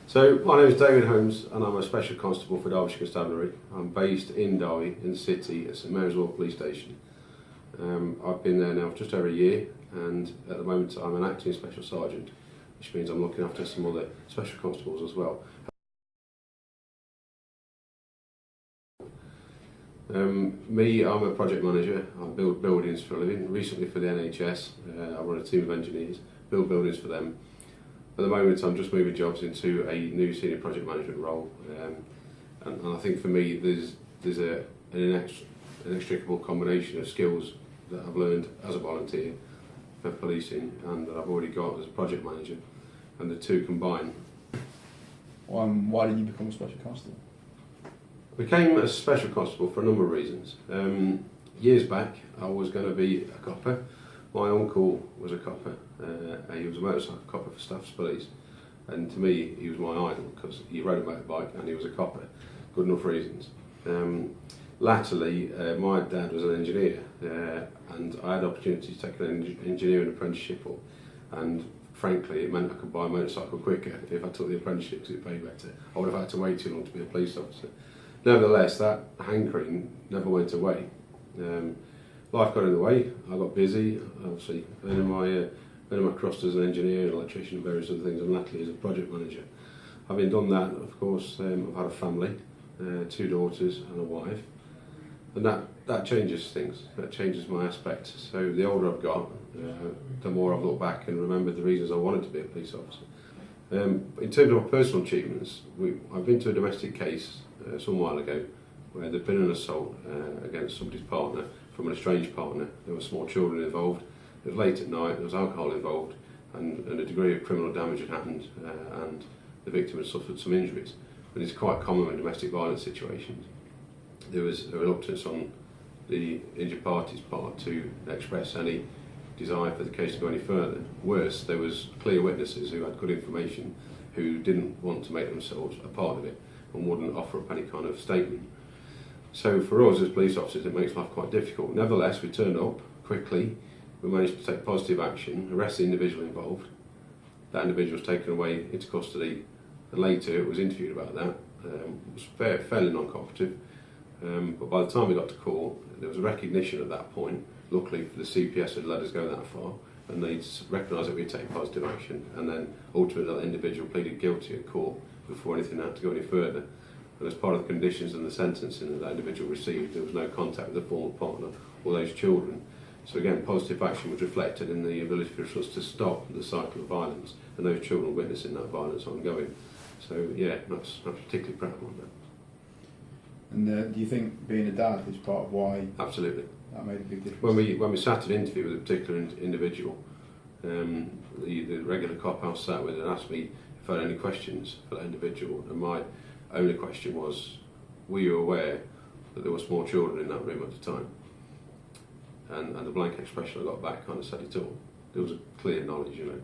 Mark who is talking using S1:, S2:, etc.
S1: So my name is David Holmes and I'm a Special Constable for Derbyshire Constabulary. I'm based in Derby, in the city, at St Mary's Wharf Police Station. I've been there now for just over a year, and at the moment I'm an acting Special Sergeant, which means I'm looking after some other Special Constables as well. I'm a project manager. I build buildings for a living. Recently for the NHS, I run a team of engineers, build buildings for them. At the moment I'm just moving jobs into a new senior project management role, and I think for me there's an inextricable combination of skills that I've learned as a volunteer for policing and that I've already got as a project manager, and the two combine.
S2: Why did you become a Special Constable?
S1: I became a Special Constable for a number of reasons. Years back I was going to be a copper. My uncle was a copper. He was a motorcycle copper for Staff's Police, and to me he was my idol because he rode a motorbike and he was a copper. Good enough reasons. Latterly, my dad was an engineer, and I had the opportunity to take an engineering apprenticeship up, and frankly it meant I could buy a motorcycle quicker if I took the apprenticeship because it paid better. I would have had to wait too long to be a police officer. Nevertheless, that hankering never went away. Life got in the way. I got busy, obviously earning my crust as an engineer, an electrician, and various other things, and latterly as a project manager. Having done that, of course, I've had a family, 2 daughters and a wife, and that changes things. That changes my aspect. So the older I've got, the more I've looked back and remembered the reasons I wanted to be a police officer. In terms of my personal achievements, I've been to a domestic case some while ago where there'd been an assault against somebody's partner from an estranged partner. There were small children involved. It was late at night, there was alcohol involved, and a degree of criminal damage had happened, and the victim had suffered some injuries. And it's quite common in domestic violence situations. There was a reluctance on the injured party's part to express any desire for the case to go any further. Worse, there was clear witnesses who had good information who didn't want to make themselves a part of it and wouldn't offer up any kind of statement. So for us as police officers it makes life quite difficult. Nevertheless, we turned up quickly, we managed to take positive action, arrest the individual involved. That individual was taken away into custody, and later it was interviewed about that. It was fairly non-cooperative, but by the time we got to court there was a recognition at that point. Luckily the CPS had let us go that far, and they recognised that we had taken positive action, and then ultimately that individual pleaded guilty at court before anything had to go any further. And as part of the conditions and the sentencing that individual received, there was no contact with the former partner or those children. So again, positive action was reflected in the ability for us to stop the cycle of violence and those children witnessing that violence ongoing. So yeah, that's particularly proud of that.
S2: And do you think being a dad is part of why?
S1: Absolutely.
S2: That made a big difference.
S1: When we sat an interview with a particular individual, the regular cop I was sat with and asked me if I had any questions for that individual, and my only question was, were you aware that there were small children in that room at the time? And the blank expression I got back kind of said it all. There was a clear knowledge, you know.